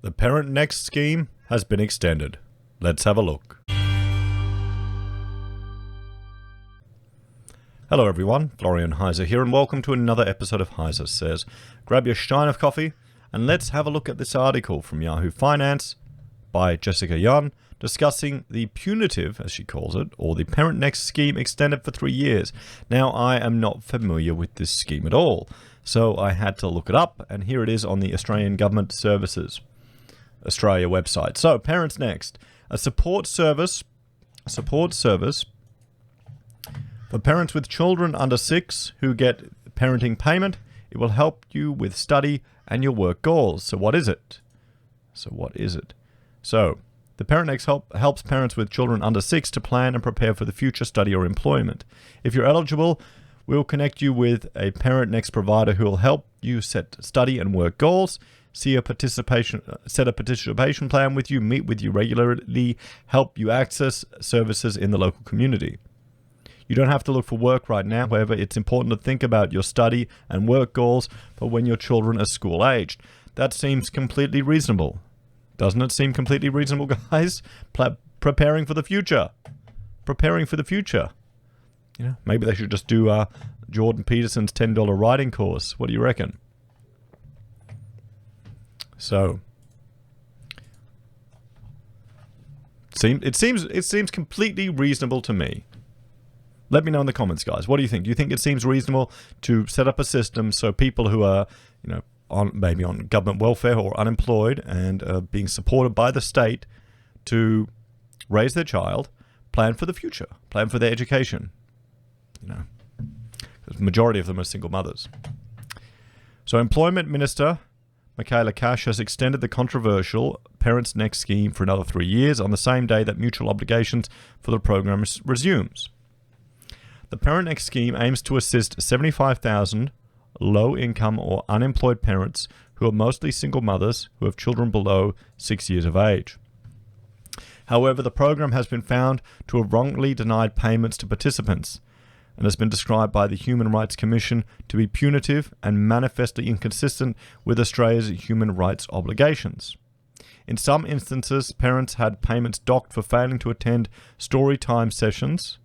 The ParentsNext scheme has been extended. Let's have a look. Hello everyone, Florian.Heise here, and welcome to another episode of HeiseSays. Grab your stein of coffee and let's have a look at this article from Yahoo Finance by Jessica Young, discussing the punitive, as she calls it, or the ParentsNext scheme extended for 3 years. Now, I am not familiar with this scheme at all, so I had to look it up, and here it is on the Australian Government Services Australia website. So, ParentsNext, a support service for parents with children under 6 who get parenting payment. It will help you with study and your work goals. So what is it? So the ParentsNext helps parents with children under 6 to plan and prepare for the future study or employment. If you're eligible, we'll connect you with a ParentsNext provider who will help you set study and work goals, set a participation plan with you, meet with you regularly, help you access services in the local community. You don't have to look for work right now. However, it's important to think about your study and work goals for when your children are school-aged. That seems completely reasonable. Doesn't it seem completely reasonable, guys? Preparing for the future. Preparing for the future. You know, maybe they should just do Jordan Peterson's $10 writing course. What do you reckon? So, it seems completely reasonable to me. Let me know in the comments, guys. What do you think? Do you think it seems reasonable to set up a system so people who are, maybe on government welfare or unemployed and being supported by the state to raise their child, plan for the future, plan for their education? The majority of them are single mothers. So, Employment Minister Michaela Cash has extended the controversial ParentsNext scheme for another 3 years on the same day that mutual obligations for the program resumes. The ParentsNext scheme aims to assist 75,000 low-income or unemployed parents who are mostly single mothers who have children below 6 years of age. However, the program has been found to have wrongly denied payments to participants and has been described by the Human Rights Commission to be punitive and manifestly inconsistent with Australia's human rights obligations. In some instances, parents had payments docked for failing to attend story time sessions.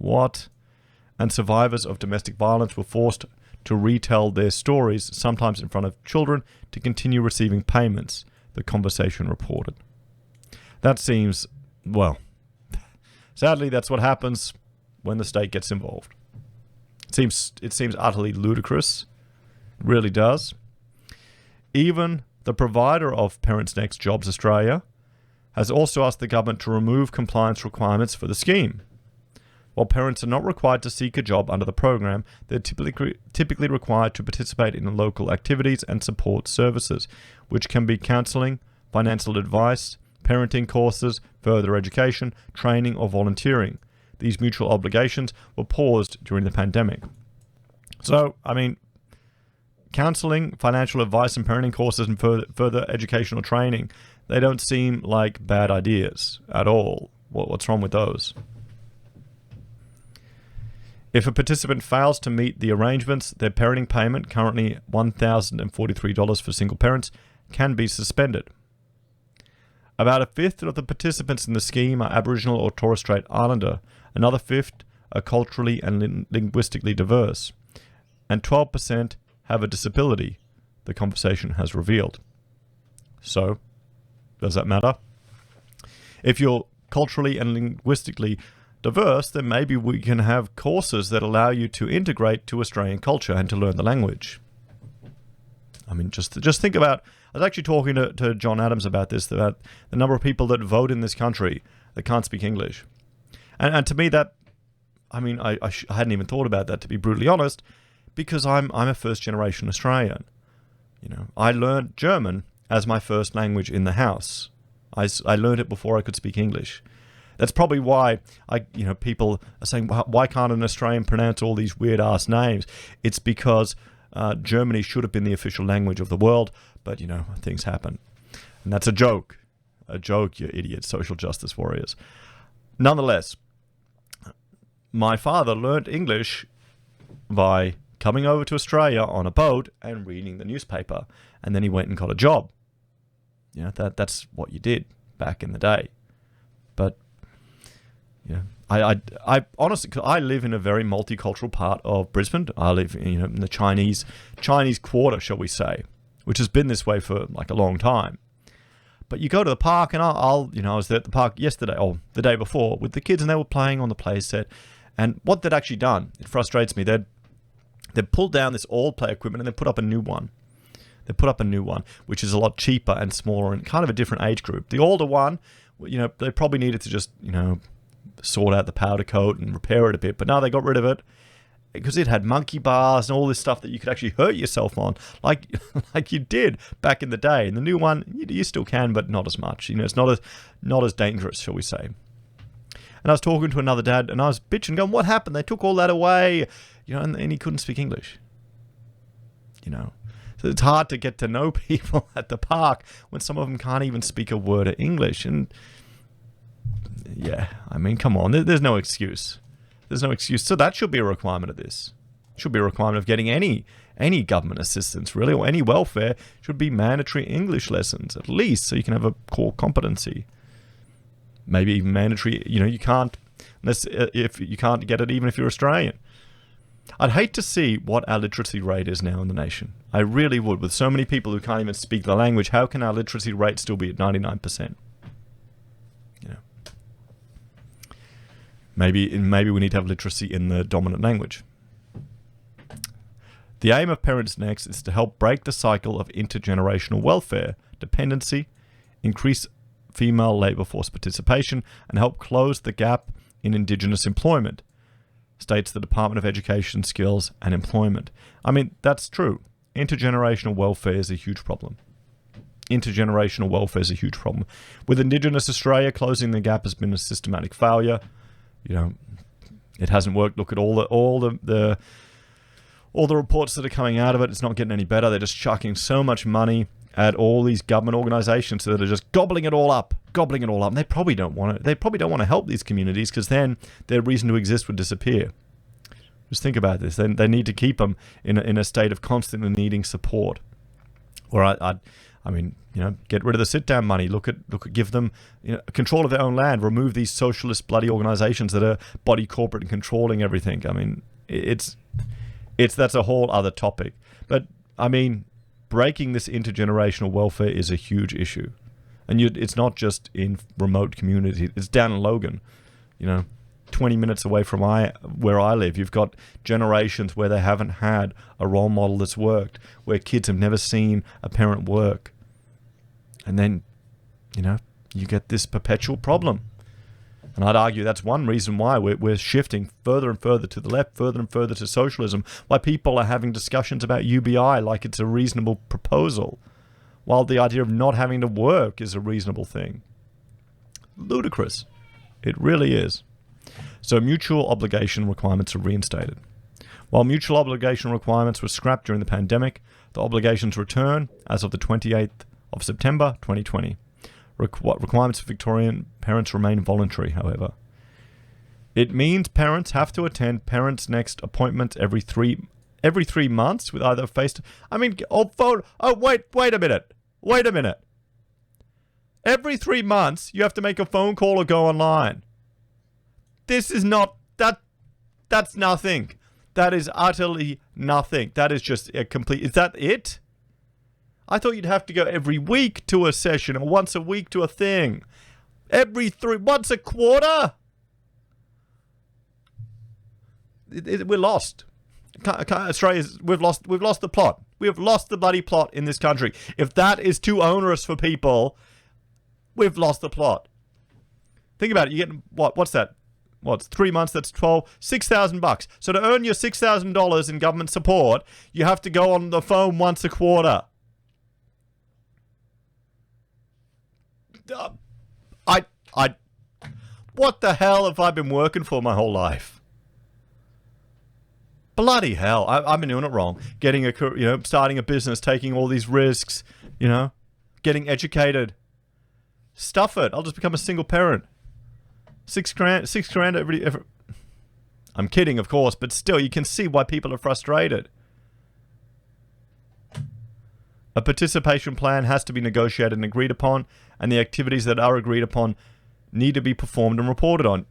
And survivors of domestic violence were forced to retell their stories, sometimes in front of children, to continue receiving payments, the Conversation reported. That seems, sadly, that's what happens when the state gets involved. It seems utterly ludicrous. It really does. Even the provider of ParentsNext, Jobs Australia, has also asked the government to remove compliance requirements for the scheme. While parents are not required to seek a job under the program, they're typically required to participate in local activities and support services, which can be counselling, financial advice, parenting courses, further education, training, or volunteering. These mutual obligations were paused during the pandemic. So, counselling, financial advice, and parenting courses and further educational training, they don't seem like bad ideas at all. What's wrong with those? If a participant fails to meet the arrangements, their parenting payment, currently $1,043 for single parents, can be suspended. About a fifth of the participants in the scheme are Aboriginal or Torres Strait Islander. Another fifth are culturally and linguistically diverse. And 12% have a disability, the Conversation has revealed. So, does that matter? If you're culturally and linguistically diverse, then maybe we can have courses that allow you to integrate to Australian culture and to learn the language. Just think about, I was actually talking to John Adams about this, about the number of people that vote in this country that can't speak English. And to me that, I hadn't even thought about that, to be brutally honest, because I'm a first generation Australian. I learned German as my first language in the house. I learned it before I could speak English. That's probably why people are saying, why can't an Australian pronounce all these weird ass names? It's because Germany should have been the official language of the world, but things happen. And that's a joke. A joke, you idiot social justice warriors. Nonetheless, my father learned English by coming over to Australia on a boat and reading the newspaper. And then he went and got a job. You know, that's what you did back in the day. But yeah, I honestly, 'cause I live in a very multicultural part of Brisbane. I live, in the Chinese quarter, shall we say, which has been this way for like a long time. But you go to the park, and I was there at the park yesterday, or the day before, with the kids, and they were playing on the play set. And what they'd actually done, it frustrates me, they'd pulled down this old play equipment and they put up a new one. They put up a new one, which is a lot cheaper and smaller and kind of a different age group. The older one, they probably needed to just, sort out the powder coat and repair it a bit. But now they got rid of it because it had monkey bars and all this stuff that you could actually hurt yourself on, like you did back in the day. And the new one, you still can, but not as much. It's not as dangerous, shall we say. And I was talking to another dad, and I was bitching, going, "What happened? They took all that away," and he couldn't speak English. So it's hard to get to know people at the park when some of them can't even speak a word of English. And yeah, I mean, come on, there's no excuse. There's no excuse. So that should be a requirement of this. It should be a requirement of getting any government assistance, really, or any welfare. Should be mandatory English lessons, at least, so you can have a core competency. Maybe even mandatory, you can't, unless if you can't get it even if you're Australian. I'd hate to see what our literacy rate is now in the nation. I really would. With so many people who can't even speak the language, how can our literacy rate still be at 99%? Maybe we need to have literacy in the dominant language. The aim of ParentsNext is to help break the cycle of intergenerational welfare, dependency, increase female labour force participation, and help close the gap in Indigenous employment, states the Department of Education, Skills and Employment. I mean, that's true. Intergenerational welfare is a huge problem. Intergenerational welfare is a huge problem. With Indigenous Australia, closing the gap has been a systematic failure. It hasn't worked. Look at all the reports that are coming out of it. It's not getting any better. They're just chucking so much money at all these government organizations that are just gobbling it all up. And they probably don't want it. They probably don't want to help these communities, because then their reason to exist would disappear. Just think about this. Then they need to keep them in a state of constantly needing support. Or I mean, get rid of the sit-down money. Look at give them control of their own land. Remove these socialist bloody organizations that are body corporate and controlling everything. I mean, that's a whole other topic. But I mean, breaking this intergenerational welfare is a huge issue, and it's not just in remote communities. It's down in Logan, 20 minutes away from where I live. You've got generations where they haven't had a role model that's worked, where kids have never seen a parent work. And then, you get this perpetual problem. And I'd argue that's one reason why we're shifting further and further to the left, further and further to socialism, why people are having discussions about UBI like it's a reasonable proposal, while the idea of not having to work is a reasonable thing. Ludicrous. It really is. So mutual obligation requirements are reinstated. While mutual obligation requirements were scrapped during the pandemic, the obligations return as of the 28th of September 2020. Requirements for Victorian parents remain voluntary, however. It means parents have to attend ParentsNext appointments every three months with either wait a minute. Every 3 months you have to make a phone call or go online. This is not that's nothing. That is utterly nothing. That is just a complete. Is that it? I thought you'd have to go every week to a session or once a week to a thing. Once a quarter? We're lost. We've lost the plot. We have lost the bloody plot in this country. If that is too onerous for people, we've lost the plot. Think about it. You get what's that? What's 3 months? That's $6,000. So to earn your $6,000 in government support, you have to go on the phone once a quarter. What the hell have I been working for my whole life? Bloody hell! I've been doing it wrong. Getting a career, starting a business, taking all these risks, getting educated. Stuff it. I'll just become a single parent. $6,000 every. I'm kidding, of course, but still, you can see why people are frustrated. A participation plan has to be negotiated and agreed upon, and the activities that are agreed upon need to be performed and reported on.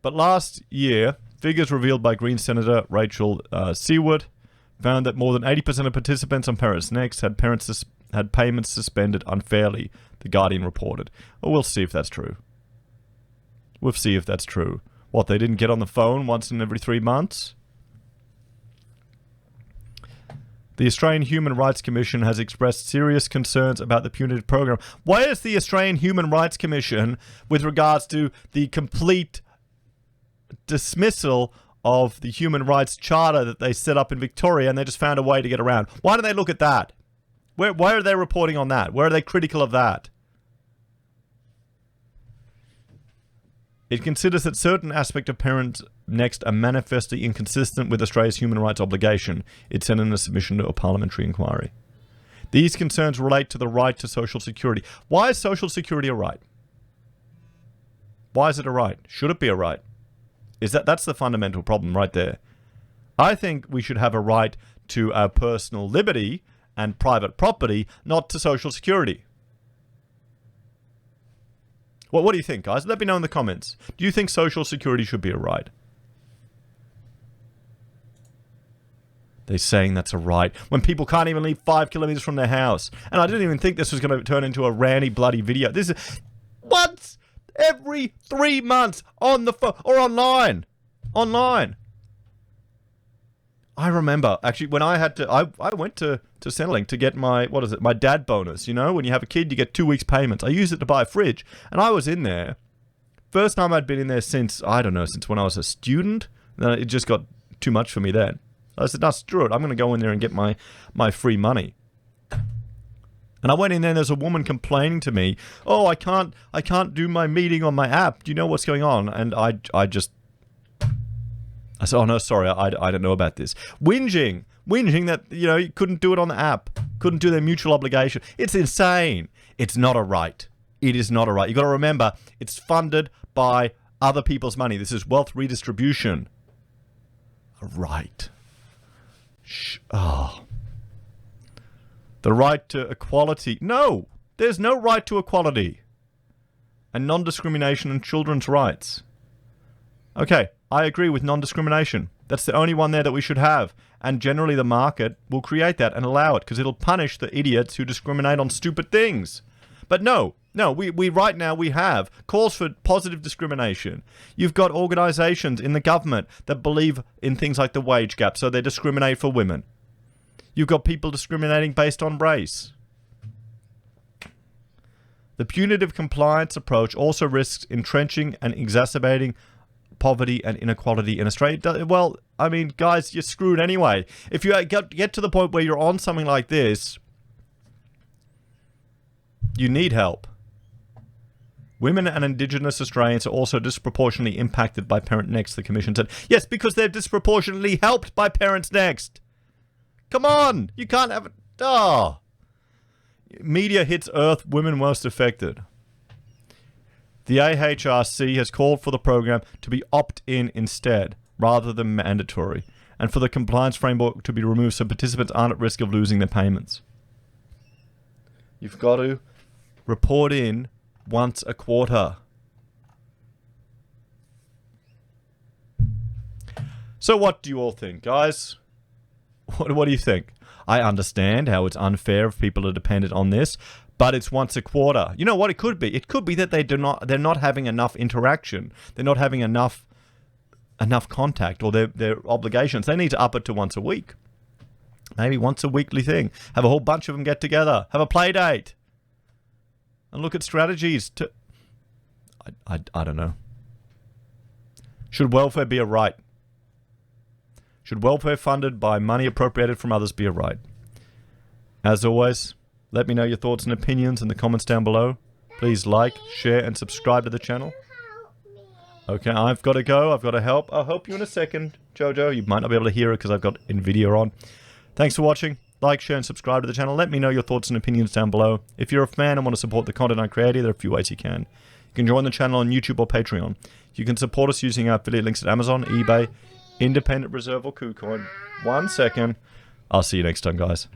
But last year, figures revealed by Green Senator Rachel Seawood found that more than 80% of participants on ParentsNext had payments suspended unfairly, The Guardian reported. Well, we'll see if that's true. We'll see if that's true. What, they didn't get on the phone once in every 3 months? The Australian Human Rights Commission has expressed serious concerns about the punitive program. Why is the Australian Human Rights Commission with regards to the complete dismissal of the Human Rights Charter that they set up in Victoria, and they just found a way to get around? Why don't they look at that? Why are they reporting on that? Where are they critical of that? It considers that certain aspects of ParentsNext are manifestly inconsistent with Australia's human rights obligation. It sent in a submission to a parliamentary inquiry. These concerns relate to the right to social security. Why is social security a right? Why is it a right? Should it be a right? That's the fundamental problem right there. I think we should have a right to our personal liberty and private property, not to social security. Well, what do you think, guys? Let me know in the comments. Do you think social security should be a right? They're saying that's a right when people can't even leave 5 kilometers from their house. And I didn't even think this was going to turn into a ranty bloody video. This is once every 3 months on the phone or online. Online. I remember, actually, when I had to, I went to Centrelink to get my, my dad bonus. You know, when you have a kid, you get 2 weeks payments. I used it to buy a fridge, and I was in there. First time I'd been in there since, I don't know, since when I was a student. Then it just got too much for me then. I said, no, screw it. I'm going to go in there and get my free money. And I went in there and there's a woman complaining to me, oh, I can't do my meeting on my app. Do you know what's going on? And I said, oh, no, sorry, I don't know about this. Whinging that, you couldn't do it on the app. Couldn't do their mutual obligation. It's insane. It's not a right. It is not a right. You've got to remember, it's funded by other people's money. This is wealth redistribution. A right. The right to equality. No, there's no right to equality. And non-discrimination and children's rights. Okay, I agree with non-discrimination. That's the only one there that we should have. And generally the market will create that and allow it because it'll punish the idiots who discriminate on stupid things. But no, we right now we have calls for positive discrimination. You've got organizations in the government that believe in things like the wage gap, so they discriminate for women. You've got people discriminating based on race. The punitive compliance approach also risks entrenching and exacerbating poverty and inequality in Australia. Well, I mean, guys, you're screwed anyway. If you get to the point where you're on something like this, you need help. Women and Indigenous Australians are also disproportionately impacted by ParentsNext, the Commission said. Yes, because they're disproportionately helped by ParentsNext. Come on! You can't have it. Oh! Media hits Earth, women most affected. The AHRC has called for the program to be opt-in instead, rather than mandatory, and for the compliance framework to be removed so participants aren't at risk of losing their payments. You've got to report in once a quarter. So what do you all think, guys? What do you think? I understand how it's unfair if people are dependent on this, but it's once a quarter. You know what it could be? It could be that they're not having enough interaction. They're not having enough contact, or their obligations. They need to up it to once a week. Maybe once a weekly thing. Have a whole bunch of them get together. Have a play date. And look at strategies to... I don't know. Should welfare be a right? Should welfare funded by money appropriated from others be a right? As always, let me know your thoughts and opinions in the comments down below. Please like, share, and subscribe to the channel. Okay, I've got to go. I've got to help. I'll help you in a second, Jojo. You might not be able to hear it because I've got NVIDIA on. Thanks for watching. Like, share, and subscribe to the channel. Let me know your thoughts and opinions down below. If you're a fan and want to support the content I create, there are a few ways you can. You can join the channel on YouTube or Patreon. You can support us using our affiliate links at Amazon, eBay, independent reserve or Kucoin. 1 second. I'll see you next time, guys.